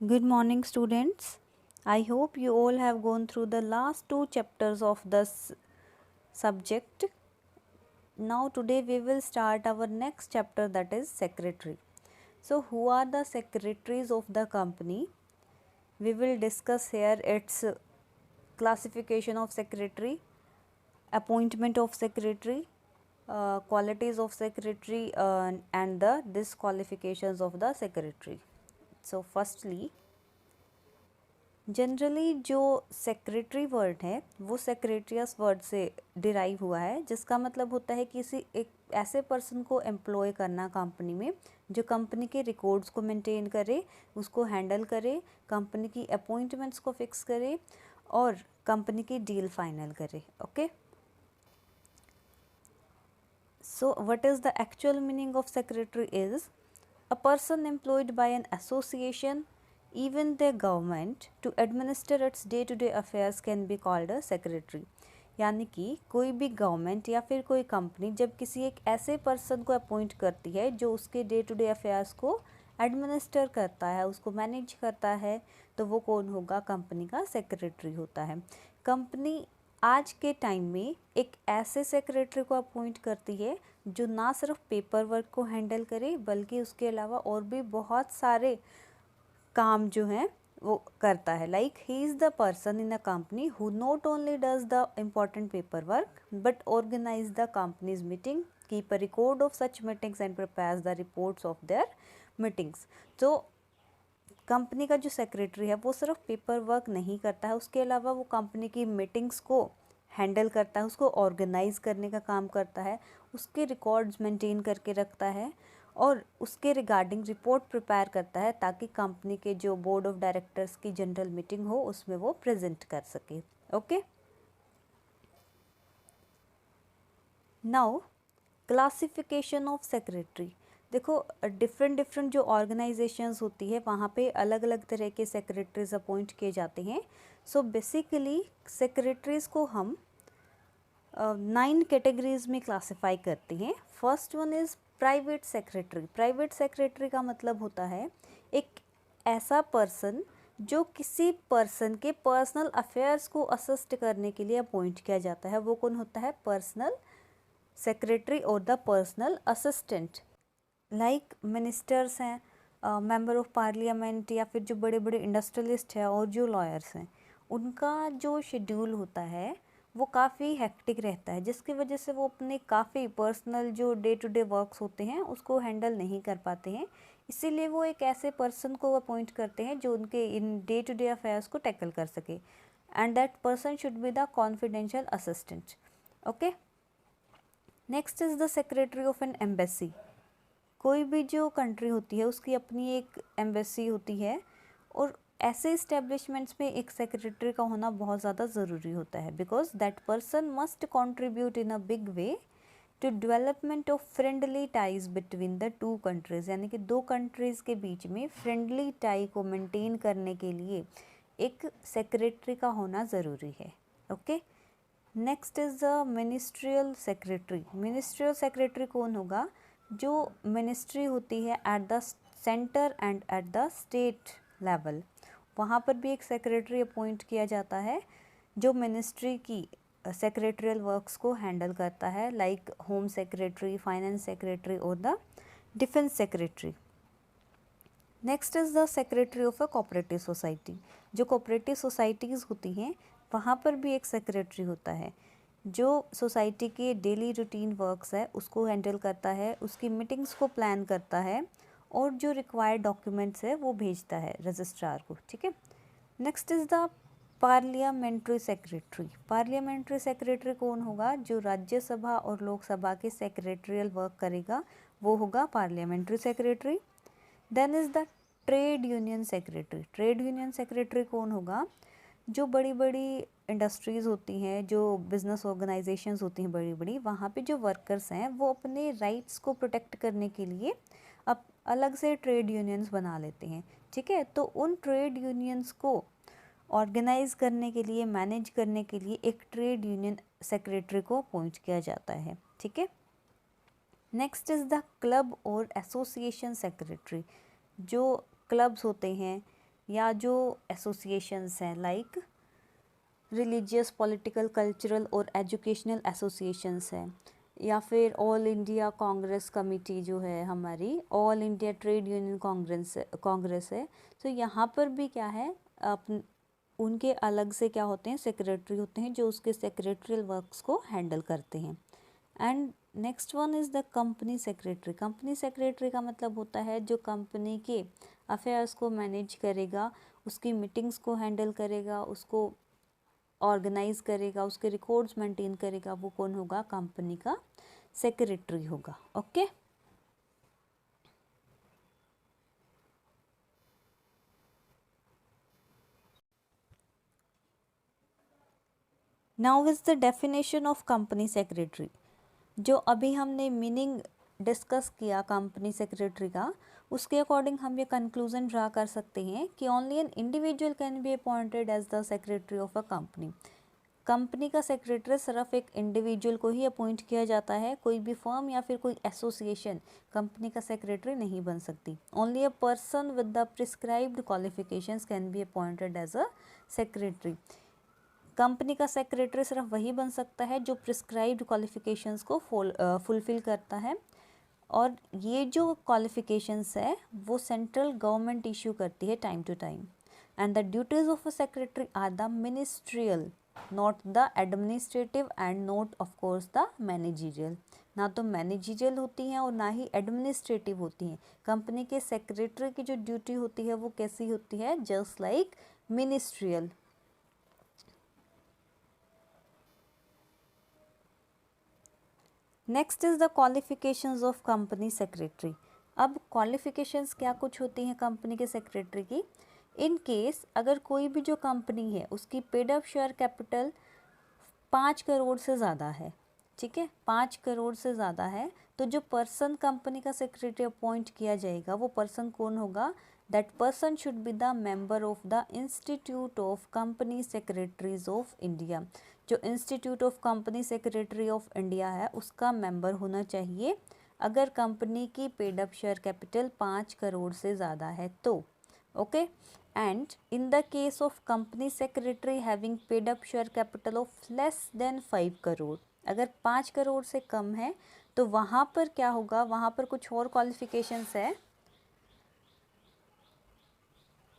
Good morning, students. I hope you all have gone through the last two chapters of this subject. Now, today we will start our next chapter, that is secretary. So, who are the secretaries of the company? We will discuss here its classification of secretary, appointment of secretary, qualities of secretary, and the disqualifications of the secretary. So, firstly, generally जो secretary word है वो सेक्रेटरियस word से derive हुआ है, जिसका मतलब होता है किसी एक ऐसे पर्सन को एम्प्लॉय करना कंपनी में जो कंपनी के रिकॉर्ड्स को मेंटेन करे, उसको हैंडल करे, कंपनी की अपॉइंटमेंट्स को फिक्स करे और कंपनी की डील फाइनल करे. Okay, so what is the actual meaning of secretary is a person employed by an association, even the government, to administer its day to day affairs can be called a secretary. यानी कि कोई भी government या फिर कोई company जब किसी एक ऐसे पर्सन को अपॉइंट करती है जो उसके डे टू डे अफेयर्स को एडमिनिस्टर करता है, उसको मैनेज करता है, तो वो कौन होगा? कंपनी का सेक्रेटरी होता है. कंपनी आज के टाइम में एक ऐसे सेक्रेटरी को अपॉइंट करती है जो ना सिर्फ पेपर वर्क को हैंडल करे बल्कि उसके अलावा और भी बहुत सारे काम जो हैं वो करता है. Like he is the person in a company who not only does the important paper work but organize the company's meeting, keep a record of such meetings and prepares the reports of their meetings. तो company का जो secretary है वो सिर्फ paper work नहीं करता है, उसके अलावा वो कंपनी की मीटिंग्स को हैंडल करता है, उसको ऑर्गेनाइज करने का काम करता है, उसके रिकॉर्ड्स मेंटेन करके रखता है और उसके रिगार्डिंग रिपोर्ट प्रिपेयर करता है ताकि कंपनी के जो बोर्ड ऑफ डायरेक्टर्स की जनरल मीटिंग हो उसमें वो प्रेजेंट कर सके. Okay, now classification of secretary. देखो, डिफरेंट जो ऑर्गेनाइजेशंस होती है वहाँ पे अलग अलग तरह के सेक्रेटरीज अपॉइंट किए जाते हैं. सो बेसिकली सेक्रेटरीज को हम 9 कैटेगरीज में क्लासिफाई करते हैं. First one is private secretary. Private secretary का मतलब होता है एक ऐसा पर्सन जो किसी पर्सन के पर्सनल अफेयर्स को असिस्ट करने के लिए अपॉइंट किया जाता है. वो कौन होता है? पर्सनल सेक्रेटरी और the personal assistant. Like ministers हैं, मेंबर ऑफ पार्लियामेंट या फिर जो बड़े बड़े इंडस्ट्रियलिस्ट हैं और जो लॉयर्स हैं, उनका जो शेड्यूल होता है वो काफ़ी हेक्टिक रहता है, जिसकी वजह से वो अपने काफ़ी पर्सनल जो डे टू डे वर्क्स होते हैं उसको हैंडल नहीं कर पाते हैं. इसीलिए वो एक ऐसे पर्सन को अपॉइंट करते हैं जो उनके in day to day affairs को टैकल कर सके, and that person should be the confidential assistant. Okay, next is the secretary of an embassy. कोई भी जो कंट्री होती है उसकी अपनी एक एम्बेसी होती है और ऐसे इस्टेब्लिशमेंट्स में एक सेक्रेटरी का होना बहुत ज़्यादा ज़रूरी होता है, because that person must contribute in a big way to development of friendly ties between the two countries. यानी कि दो कंट्रीज़ के बीच में फ्रेंडली टाई को मेंटेन करने के लिए एक सेक्रेटरी का होना ज़रूरी है. Okay, next is the ministerial secretary. Ministerial secretary कौन होगा? जो मिनिस्ट्री होती है at the centre and at the state level, वहाँ पर भी एक सेक्रेटरी अपॉइंट किया जाता है जो मिनिस्ट्री की सेक्रेटरियल वर्क्स को हैंडल करता है, like home secretary, finance secretary और the defence secretary. Next is the secretary of a cooperative society. जो कोऑपरेटिव सोसाइटीज़ होती हैं वहाँ पर भी एक सेक्रेटरी होता है जो सोसाइटी के डेली रूटीन वर्क्स है उसको हैंडल करता है, उसकी मीटिंग्स को प्लान करता है और जो रिक्वायर्ड डॉक्यूमेंट्स है वो भेजता है रजिस्ट्रार को. ठीक है, next is the parliamentary secretary. Parliamentary secretary कौन होगा? जो राज्यसभा और लोकसभा के सेक्रेटरियल वर्क करेगा वो होगा parliamentary secretary. Then is the trade union secretary. Trade union secretary कौन होगा? जो बड़ी बड़ी इंडस्ट्रीज़ होती हैं, जो बिज़नेस ऑर्गेनाइजेशंस होती हैं बड़ी बड़ी, वहाँ पे जो वर्कर्स हैं वो अपने राइट्स को प्रोटेक्ट करने के लिए अब अलग से ट्रेड यूनियंस बना लेते हैं. ठीक है, तो उन ट्रेड यूनियंस को ऑर्गेनाइज करने के लिए, मैनेज करने के लिए एक ट्रेड यूनियन सेक्रेटरी को अपॉइंट किया जाता है. ठीक है, नेक्स्ट इज़ द क्लब और एसोसिएशन सेक्रेटरी. जो क्लब्स होते हैं या जो एसोसिएशंस हैं लाइक रिलीजियस, पॉलिटिकल, कल्चरल और एजुकेशनल एसोसिएशंस हैं, या फिर ऑल इंडिया कांग्रेस कमेटी जो है हमारी, all India trade union Congress है। तो यहाँ पर भी क्या है, उनके अलग से क्या होते हैं, सेक्रेटरी होते हैं जो उसके सेक्रेटरियल वर्क्स को हैंडल करते हैं। And next one is the company secretary. Company secretary का मतलब होता है जो कंपनी के अफेयर्स को मैनेज करेगा, उसकी मीटिंग्स को हैंडल करेगा, उसको ऑर्गेनाइज करेगा, उसके रिकॉर्ड्स मेंटेन करेगा, वो कौन होगा, कंपनी का सेक्रेटरी होगा। Okay, now is the definition of company secretary. जो अभी हमने मीनिंग डिस्कस किया कंपनी सेक्रेटरी का, उसके अकॉर्डिंग हम ये कंक्लूजन ड्रा कर सकते हैं कि only an individual can be appointed as the secretary of a company. Company का सेक्रेटरी सिर्फ एक इंडिविजुअल को ही अपॉइंट किया जाता है, कोई भी फर्म या फिर कोई एसोसिएशन कंपनी का सेक्रेटरी नहीं बन सकती। Only a person with the prescribed qualifications can be appointed as a secretary. Company का सेक्रेटरी सिर्फ वही बन सकता है जो प्रिस्क्राइब्ड क्वालिफिकेशंस को फुलफिल करता है, और ये जो क्वालिफिकेशंस है वो सेंट्रल गवर्नमेंट इशू करती है time to time. And the duties of a secretary are the ministerial, not the administrative and not of course the managerial. ना तो मैनेजरियल होती हैं और ना ही एडमिनिस्ट्रेटिव होती हैं। कंपनी के सेक्रेटरी की जो ड्यूटी होती है वो कैसी होती है, just like ministerial. Next is the qualifications of company secretary. अब क्वालिफिकेशंस क्या कुछ होती हैं कंपनी के सेक्रेटरी की। इन केस अगर कोई भी जो कंपनी है उसकी paid up share capital 5 crore से ज़्यादा है, ठीक है, 5 करोड़ से ज़्यादा है, तो जो पर्सन कंपनी का सेक्रेटरी अपॉइंट किया जाएगा वो पर्सन कौन होगा, that person should be the member of the institute of company secretaries of India. जो institute of company secretary of India है उसका मेंबर होना चाहिए अगर कंपनी की paid up share capital 5 crore से ज़्यादा है तो। Okay, and in the case of company secretary having paid up share capital of less than 5 crore, अगर 5 करोड़ से कम है तो वहाँ पर क्या होगा, वहाँ पर कुछ और क्वालिफिकेशंस है।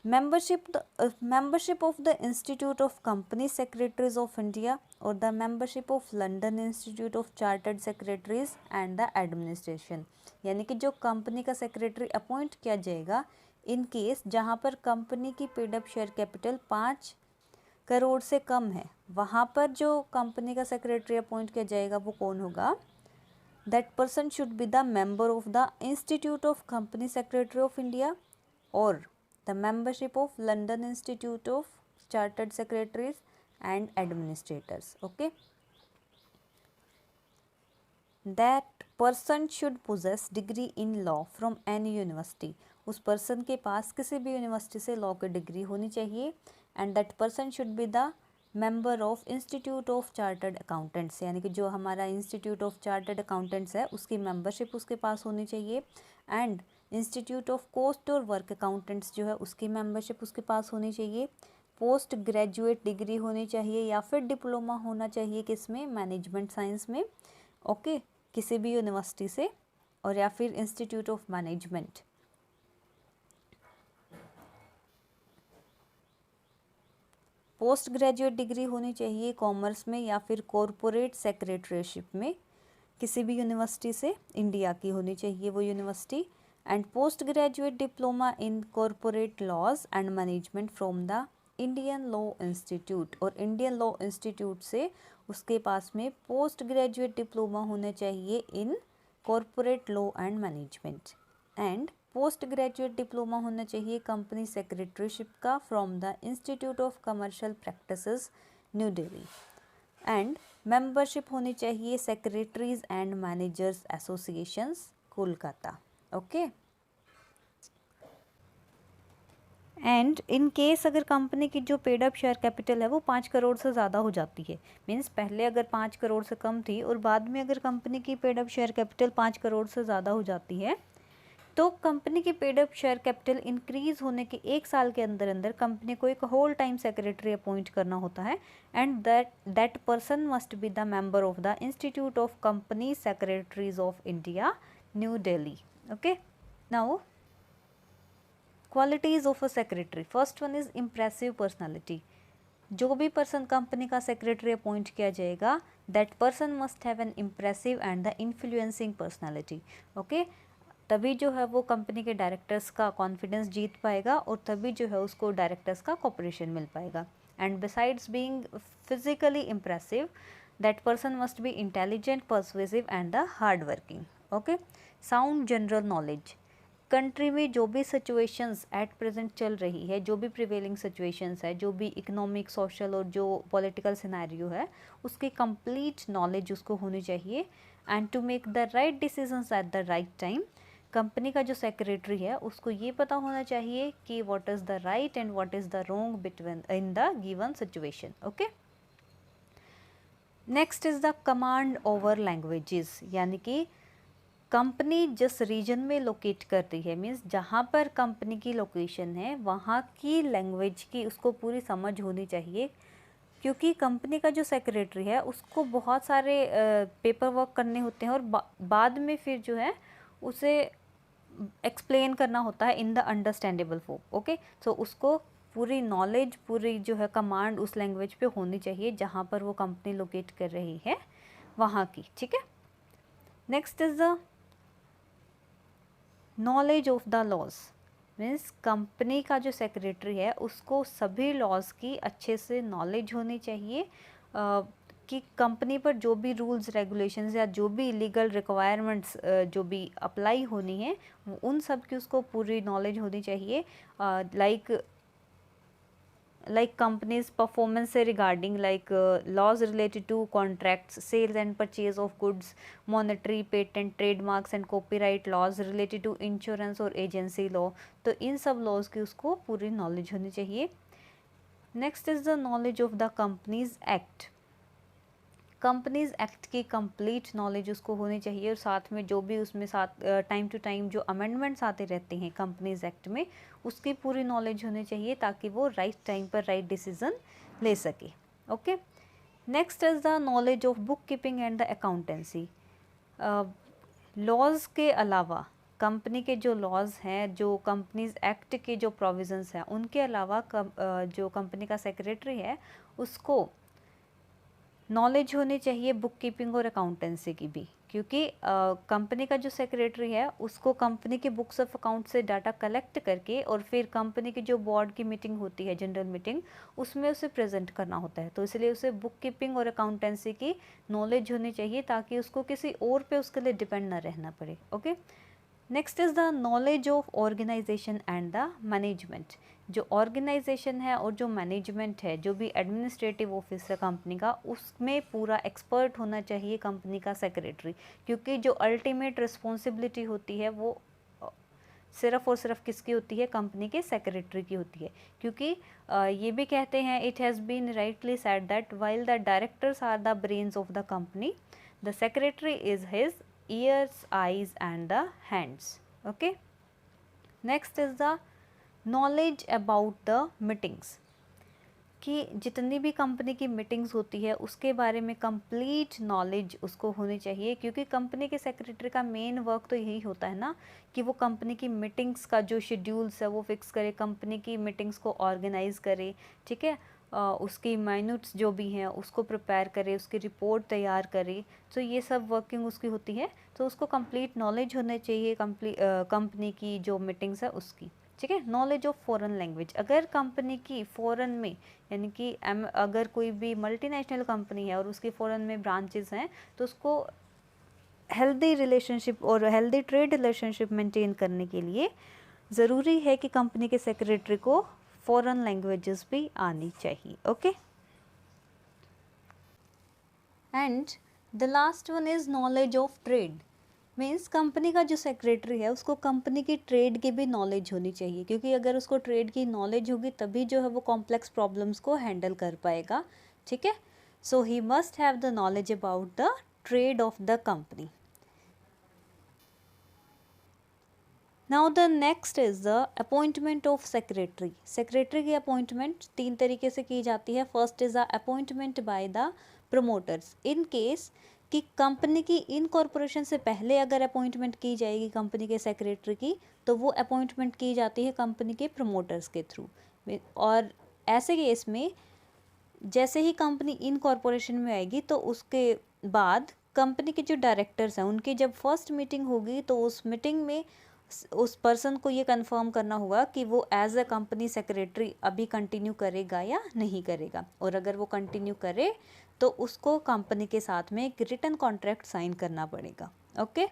membership of the Institute of Company Secretaries of India और the membership of London Institute of Chartered Secretaries and the Administration। यानी कि जो कंपनी का सेक्रेटरी अपॉइंट किया जाएगा इन केस जहाँ पर कंपनी की paid up share capital 5 crore से कम है, वहाँ पर जो कंपनी का सेक्रेटरी अपॉइंट किया जाएगा वो कौन होगा, that person should be the member of the institute of company secretary of India और the membership of London Institute of Chartered Secretaries and Administrators. Okay, that person should possess degree in law from any university। उस person के पास किसी भी university से law की degree होनी चाहिए। And that person should be the member of institute of chartered accountants, यानी कि जो हमारा इंस्टीट्यूट ऑफ चार्टर्ड अकाउंटेंट्स है उसकी मेंबरशिप उसके पास होनी चाहिए। एंड इंस्टीट्यूट ऑफ कोस्ट और वर्क अकाउंटेंट्स जो है उसकी मेंबरशिप उसके पास होनी चाहिए। पोस्ट ग्रेजुएट डिग्री होनी चाहिए या फिर डिप्लोमा होना चाहिए किसमें, मैनेजमेंट साइंस में। ओके, किसी भी यूनिवर्सिटी से, और या फिर institute of management. Post graduate degree होनी चाहिए कॉमर्स में या फिर कॉरपोरेट सेक्रेटरीशिप में, किसी भी यूनिवर्सिटी से इंडिया की होनी चाहिए वो university. And post graduate diploma in corporate laws and management from the Indian law institute, और इंडियन लॉ इंस्टीट्यूट से उसके पास में पोस्ट ग्रेजुएट डिप्लोमा होना चाहिए in corporate law and management. And post graduate diploma होना चाहिए कंपनी सेक्रेटरीशिप का from the institute of commercial practices new Delhi. And membership होनी चाहिए secretaries and managers associations Kolkata. Okay, and in case अगर company की जो पेड अप शेयर कैपिटल है वो 5 करोड़ से ज़्यादा हो जाती है, मीन्स पहले अगर 5 करोड़ से कम थी और बाद में अगर कंपनी की paid up share capital 5 crore से ज़्यादा हो जाती है तो कंपनी की paid up share capital increase होने के 1 साल के अंदर अंदर कंपनी को एक होल टाइम सेक्रेटरी अपॉइंट करना होता है, and that person must be the member of the institute of company secretaries of India, new Delhi. Okay, now qualities of a secretary. First one is impressive personality. जो भी person company का secretary appoint किया जाएगा, that person must have an impressive and the influencing personality. Okay, तभी जो है वो company के डायरेक्टर्स का कॉन्फिडेंस जीत पाएगा और तभी जो है उसको डायरेक्टर्स का कोऑपरेशन मिल पाएगा। And besides being physically impressive, that person must be intelligent, persuasive and the hard working. Okay, sound general knowledge. Country में जो भी सिचुएशंस एट प्रेजेंट चल रही है, जो भी प्रिवेलिंग सिचुएशंस है, जो भी इकोनॉमिक, सोशल और जो पॉलिटिकल सिनेरियो है, उसकी कंप्लीट नॉलेज उसको होनी चाहिए। And to make the right decisions at the right time. Company का जो सेक्रेटरी है उसको ये पता होना चाहिए कि what is the right and what is the wrong between in the given situation. Okay, next is the command over languages, यानी कि कंपनी जिस रीजन में लोकेट करती है, मीन्स जहाँ पर कंपनी की लोकेशन है वहाँ की लैंग्वेज की उसको पूरी समझ होनी चाहिए, क्योंकि कंपनी का जो सेक्रेटरी है उसको बहुत सारे पेपर वर्क करने होते हैं और बाद में फिर जो है उसे एक्सप्लेन करना होता है in the understandable form. Okay, so उसको पूरी नॉलेज, पूरी जो है कमांड उस लैंग्वेज पे होनी चाहिए जहाँ पर वो कंपनी लोकेट कर रही है वहाँ की। ठीक है, next is the knowledge of the laws. Means company का जो सेक्रेटरी है उसको सभी लॉज की अच्छे से नॉलेज होनी चाहिए, कि कंपनी पर जो भी रूल्स रेगुलेशंस या जो भी लीगल रिक्वायरमेंट्स जो भी अप्लाई होनी है उन सब की उसको पूरी नॉलेज होनी चाहिए। like companies performance से regarding like laws related to contracts, sales and purchase of goods, monetary, patent, trademarks and copyright laws related to insurance और agency law, तो इन सब laws की उसको पूरी knowledge होनी चाहिए। Next is the knowledge of the companies act. Companies act की complete knowledge उसको होनी चाहिए और साथ में जो भी उसमें साथ टाइम टू टाइम जो अमेंडमेंट्स आते रहते हैं कंपनीज एक्ट में उसकी पूरी नॉलेज होनी चाहिए ताकि वो राइट टाइम पर राइट डिसीजन ले सके। Okay, next is the knowledge of book keeping and the accountancy. Laws के अलावा कंपनी के जो लॉज हैं, जो कंपनीज एक्ट के जो प्रोविजंस हैं, उनके अलावा जो कंपनी का सेक्रेटरी है उसको नॉलेज होनी चाहिए बुक कीपिंग और अकाउंटेंसी की भी, क्योंकि कंपनी का जो सेक्रेटरी है उसको कंपनी की बुक्स ऑफ अकाउंट से डाटा कलेक्ट करके और फिर कंपनी की जो बोर्ड की मीटिंग होती है, जनरल मीटिंग, उसमें उसे प्रेजेंट करना होता है। तो इसलिए उसे बुक कीपिंग और अकाउंटेंसी की नॉलेज होनी चाहिए ताकि उसको किसी और पे उसके लिए डिपेंड ना रहना पड़े। Okay, next is the knowledge of organization and the management. जो ऑर्गेनाइजेशन है और जो मैनेजमेंट है, जो भी एडमिनिस्ट्रेटिव ऑफिस है कंपनी का, उसमें पूरा एक्सपर्ट होना चाहिए कंपनी का सेक्रेटरी, क्योंकि जो अल्टीमेट रिस्पॉन्सिबिलिटी होती है वो सिर्फ और सिर्फ किसकी होती है, कंपनी के सेक्रेटरी की होती है। क्योंकि ये भी कहते हैं, it has been rightly said that while the directors are the brains of the company, the secretary is his ears, eyes and the hands. Okay, next is the knowledge about the meetings, कि जितनी भी company की meetings होती है उसके बारे में complete knowledge उसको होनी चाहिए, क्योंकि कंपनी के सेक्रेटरी का मेन वर्क तो यही होता है ना कि वो कंपनी की मीटिंग्स का जो शेड्यूल्स है वो फिक्स करे, कंपनी की मीटिंग्स को ऑर्गेनाइज करे। ठीक है, उसकी माइन्यूट्स जो भी हैं उसको प्रिपेयर करे, उसकी रिपोर्ट तैयार करे, तो ये सब वर्किंग उसकी होती है। तो उसको कंप्लीट नॉलेज होना चाहिए कंपनी की जो मीटिंग्स है उसकी। ठीक है, नॉलेज ऑफ फॉरेन लैंग्वेज। अगर कंपनी की फ़ॉरेन में, यानी कि अगर कोई भी मल्टीनेशनल कंपनी है और उसकी फ़ॉरेन में ब्रांचेस हैं, तो उसको हेल्दी रिलेशनशिप और हेल्दी ट्रेड रिलेशनशिप मेंटेन करने के लिए ज़रूरी है कि कंपनी के सेक्रेटरी को फॉरेन लैंग्वेजेस भी आनी चाहिए। Okay, and the last one is knowledge of trade. Means company का जो सेक्रेटरी है उसको कंपनी की ट्रेड की भी नॉलेज होनी चाहिए, क्योंकि अगर उसको ट्रेड की नॉलेज होगी तभी जो है वो कॉम्प्लेक्स प्रॉब्लम्स को हैंडल कर पाएगा। ठीक है, so he must have the knowledge about the trade of the company. Now the next is the appointment of secretary. Secretary की अपॉइंटमेंट 3 तरीके से की जाती है। First is the appointment by the promoters. In case कि कंपनी की incorporation से पहले अगर अपॉइंटमेंट की जाएगी कंपनी के सेक्रेटरी की, तो वो अपॉइंटमेंट की जाती है कंपनी के प्रमोटर्स के थ्रू। और ऐसे केस में जैसे ही कंपनी इनकॉर्पोरेशन में आएगी तो उसके बाद कंपनी के जो डायरेक्टर्स हैं उनकी जब फर्स्ट मीटिंग होगी, तो उस मीटिंग में उस पर्सन को ये कंफर्म करना होगा कि वो एज अ कंपनी सेक्रेटरी अभी कंटिन्यू करेगा या नहीं करेगा। और अगर वो कंटिन्यू करे तो उसको कंपनी के साथ में एक रिटन कॉन्ट्रैक्ट साइन करना पड़ेगा। Okay,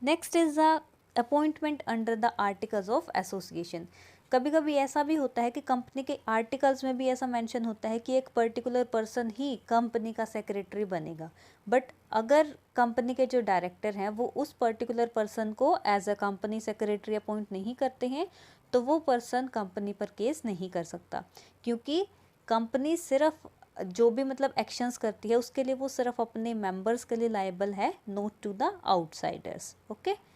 next is the appointment under the articles of association. कभी कभी ऐसा भी होता है कि कंपनी के आर्टिकल्स में भी ऐसा मेंशन होता है कि एक पर्टिकुलर पर्सन ही कंपनी का सेक्रेटरी बनेगा, बट अगर कंपनी के जो डायरेक्टर हैं वो उस पर्टिकुलर पर्सन को as a company secretary appoint नहीं करते हैं, तो वो पर्सन कंपनी पर केस नहीं कर सकता, क्योंकि कंपनी सिर्फ जो भी मतलब एक्शंस करती है उसके लिए वो सिर्फ अपने मेंबर्स के लिए लायबल है, not to the outsiders. Okay,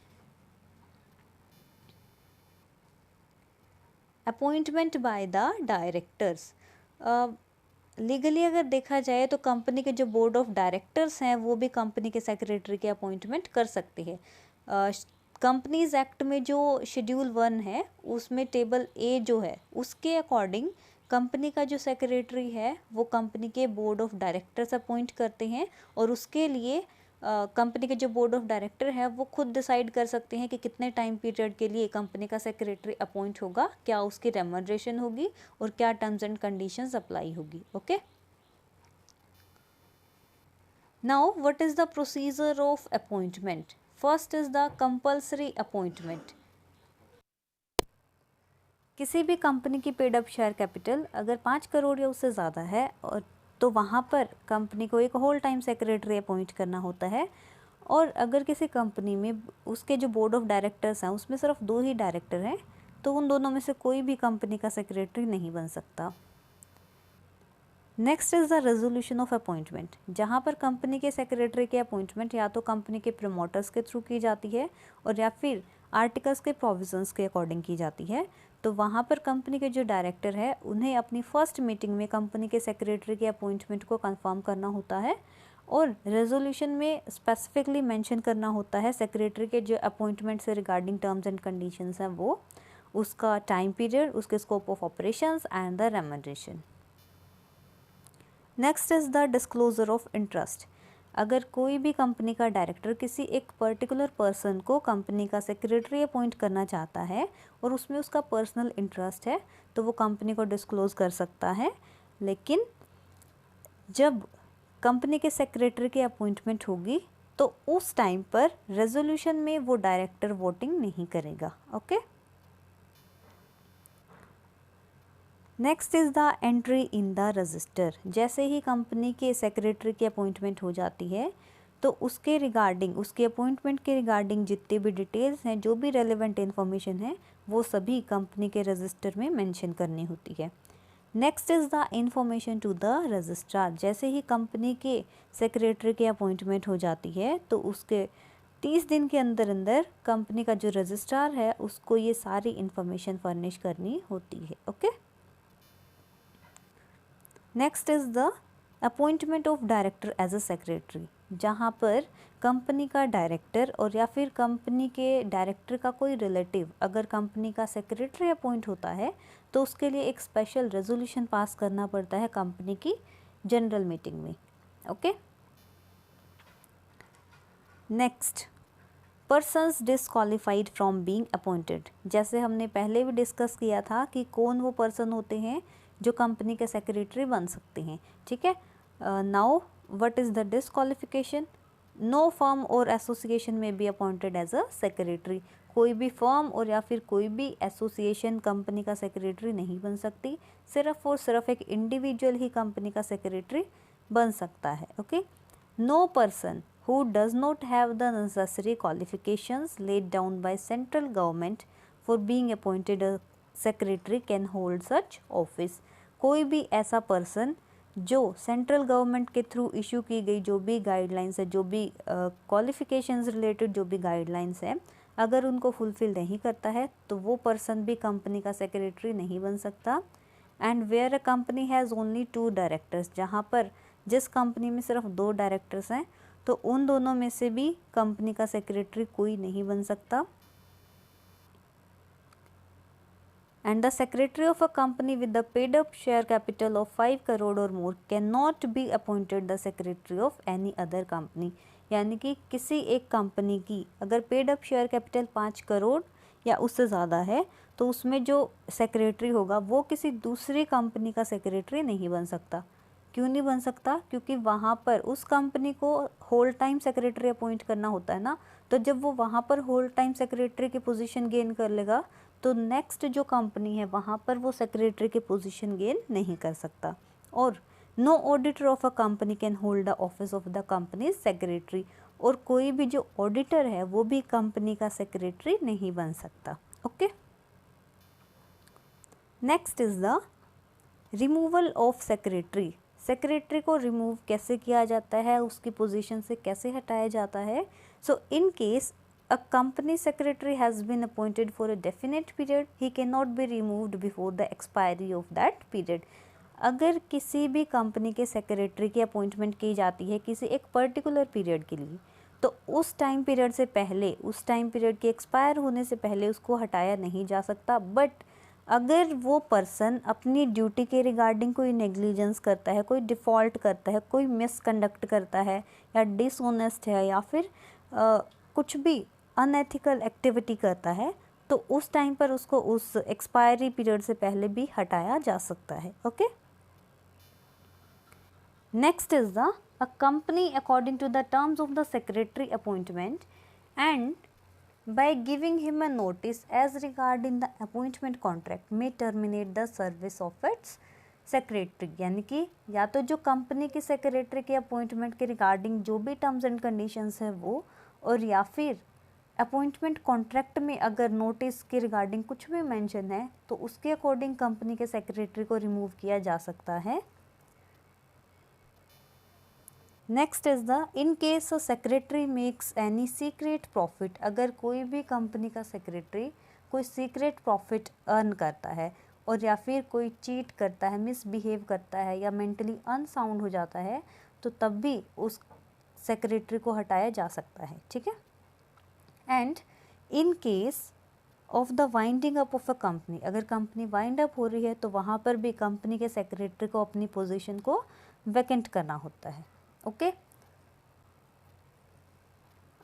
appointment by the directors. Legally अगर देखा जाए तो कंपनी के जो बोर्ड ऑफ डायरेक्टर्स हैं वो भी कंपनी के सेक्रेटरी के अपॉइंटमेंट कर सकते हैं। कंपनीज एक्ट में जो शेड्यूल 1 है उसमें टेबल ए जो है उसके अकॉर्डिंग कंपनी का जो सेक्रेटरी है वो कंपनी के बोर्ड ऑफ डायरेक्टर्स अपॉइंट करते हैं, और उसके लिए कंपनी के जो बोर्ड ऑफ डायरेक्टर है वो खुद डिसाइड कर सकते हैं कि कितने टाइम पीरियड के लिए कंपनी का सेक्रेटरी अपॉइंट होगा, क्या उसकी रेमनरेशन होगी और क्या टर्म्स एंड कंडीशंस अप्लाई होगी। Okay, now what is the procedure of appointment. First is the compulsory appointment. किसी भी कंपनी की पेड अप शेयर कैपिटल अगर 5 करोड़ या उससे ज़्यादा है और तो वहाँ पर कंपनी को एक होल टाइम सेक्रेटरी अपॉइंट करना होता है। और अगर किसी कंपनी में उसके जो बोर्ड ऑफ डायरेक्टर्स हैं उसमें सिर्फ 2 ही डायरेक्टर हैं, तो उन दोनों में से कोई भी कंपनी का सेक्रेटरी नहीं बन सकता। Next is the resolution of appointment, जहाँ पर कंपनी के सेक्रेटरी की अपॉइंटमेंट या तो कंपनी के प्रमोटर्स के थ्रू की जाती है और या फिर आर्टिकल्स के प्रोविजंस के अकॉर्डिंग की जाती है। तो वहाँ पर कंपनी के जो डायरेक्टर है उन्हें अपनी फर्स्ट मीटिंग में कंपनी के सेक्रेटरी के अपॉइंटमेंट को कंफर्म करना होता है, और रेजोल्यूशन में स्पेसिफिकली मेंशन करना होता है सेक्रेटरी के जो अपॉइंटमेंट से रिगार्डिंग टर्म्स एंड कंडीशंस हैं वो, उसका टाइम पीरियड, उसके scope of operations and the remuneration. Next is the disclosure of interest. अगर कोई भी कंपनी का डायरेक्टर किसी एक पर्टिकुलर पर्सन को कंपनी का सेक्रेटरी अपॉइंट करना चाहता है और उसमें उसका पर्सनल इंटरेस्ट है, तो वो कंपनी को डिस्क्लोज़ कर सकता है। लेकिन जब कंपनी के सेक्रेटरी की अपॉइंटमेंट होगी तो उस टाइम पर रेजोल्यूशन में वो डायरेक्टर वोटिंग नहीं करेगा। Okay, next is the entry in the register. जैसे ही कंपनी के सेक्रेटरी की अपॉइंटमेंट हो जाती है तो उसके रिगार्डिंग, उसके अपॉइंटमेंट के रिगार्डिंग जितने भी डिटेल्स हैं, जो भी रेलेवेंट इन्फॉर्मेशन है, वो सभी कंपनी के रजिस्टर में मेंशन करनी होती है। Next is the information to the registrar. जैसे ही कंपनी के सेक्रेटरी की अपॉइंटमेंट हो जाती है तो उसके 30 दिन के अंदर अंदर कंपनी का जो रजिस्ट्रार है उसको ये सारी इन्फॉर्मेशन फर्निश करनी होती है। Okay, next is the appointment of director as a secretary, जहाँ पर कंपनी का डायरेक्टर और या फिर कंपनी के डायरेक्टर का कोई रिलेटिव अगर कंपनी का सेक्रेटरी अपॉइंट होता है तो उसके लिए एक स्पेशल रेजोल्यूशन पास करना पड़ता है कंपनी की जनरल मीटिंग में। Okay, next, persons disqualified from being appointed. जैसे हमने पहले भी डिस्कस किया था कि कौन वो पर्सन होते हैं जो कंपनी के सेक्रेटरी बन सकते हैं। ठीक है, now what is the disqualification. No firm or association may be appointed as a secretary. कोई भी फर्म और या फिर कोई भी एसोसिएशन कंपनी का सेक्रेटरी नहीं बन सकती, सिर्फ और सिर्फ एक इंडिविजुअल ही कंपनी का सेक्रेटरी बन सकता है। Okay, no person who does not have the necessary qualifications laid down by central government for being appointed a secretary can hold such office। कोई भी ऐसा पर्सन जो सेंट्रल गवर्नमेंट के थ्रू इशू की गई जो भी गाइडलाइंस है, जो भी क्वालिफिकेशंस रिलेटेड जो भी गाइडलाइंस है, अगर उनको फुलफिल नहीं करता है तो वो पर्सन भी कंपनी का सेक्रेटरी नहीं बन सकता। And where a company has only 2 directors, जहाँ पर जिस कंपनी में सिर्फ 2 डायरेक्टर्स हैं तो उन दोनों में से भी कंपनी का सेक्रेटरी कोई नहीं बन सकता। And the secretary of a company with the paid up share capital of 5 crore or more cannot be appointed the secretary of any other company। यानी कि किसी एक कंपनी की अगर paid up share capital 5 crore या उससे ज़्यादा है तो उसमें जो सेक्रेटरी होगा वो किसी दूसरी कंपनी का सेक्रेटरी नहीं बन सकता। क्यों नहीं बन सकता? क्योंकि वहाँ पर उस कंपनी को होल टाइम सेक्रेटरी अपॉइंट करना होता है ना, तो जब वो वहाँ पर होल टाइम सेक्रेटरी की पोजीशन गेन कर लेगा तो नेक्स्ट जो कंपनी है वहाँ पर वो सेक्रेटरी की पोजीशन गेन नहीं कर सकता। और no auditor of a company can hold the office of the company secretary, और कोई भी जो ऑडिटर है वो भी कंपनी का सेक्रेटरी नहीं बन सकता। Okay, next is the removal of secretary. Secretary को रिमूव कैसे किया जाता है, उसकी पोजीशन से कैसे हटाया जाता है। So in case a company secretary has been appointed for a definite period, he cannot be removed before the expiry of that period। अगर किसी भी कंपनी के सेक्रेटरी की अपॉइंटमेंट की जाती है किसी एक पर्टिकुलर पीरियड के लिए, तो उस टाइम पीरियड से पहले, उस टाइम पीरियड के एक्सपायर होने से पहले उसको हटाया नहीं जा सकता। बट अगर वो पर्सन अपनी ड्यूटी के रिगार्डिंग कोई नेग्लिजेंस करता है, कोई डिफ़ॉल्ट करता है, कोई मिसकंडक्ट करता है या डिसऑनेस्ट है या फिर कुछ भी अनएथिकल एक्टिविटी करता है, तो उस टाइम पर उसको उस एक्सपायरी पीरियड से पहले भी हटाया जा सकता है। Okay, next is the a company according to the terms of the secretary appointment and by giving him a notice as regarding the appointment contract may terminate the service of its secretary। यानी कि या तो जो company की secretary के appointment के regarding जो भी टर्म्स एंड कंडीशंस है वो, और या फिर अपॉइंटमेंट कॉन्ट्रैक्ट में अगर नोटिस के रिगार्डिंग कुछ भी मेंशन है तो उसके अकॉर्डिंग कंपनी के सेक्रेटरी को रिमूव किया जा सकता है। Next is the in case a secretary makes any secret profit. अगर कोई भी कंपनी का सेक्रेटरी कोई सीक्रेट प्रॉफिट अर्न करता है और या फिर कोई चीट करता है, मिसबिहेव करता है या मेंटली अनसाउंड हो जाता है, तो तब भी उस सेक्रेटरी को हटाया जा सकता है। ठीक है, and in case of the winding up of a company, अगर कंपनी वाइंड अप हो रही है तो वहाँ पर भी कंपनी के सेक्रेटरी को अपनी पोजीशन को वैकेंट करना होता है। ओके,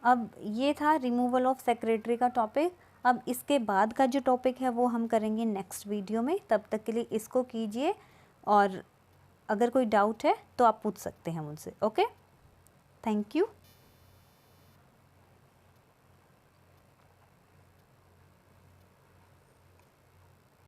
अब ये था रिमूवल ऑफ सेक्रेटरी का टॉपिक। अब इसके बाद का जो टॉपिक है वो हम करेंगे नेक्स्ट वीडियो में। तब तक के लिए इसको कीजिए, और अगर कोई डाउट है तो आप पूछ सकते हैं मुझसे। Okay, thank you.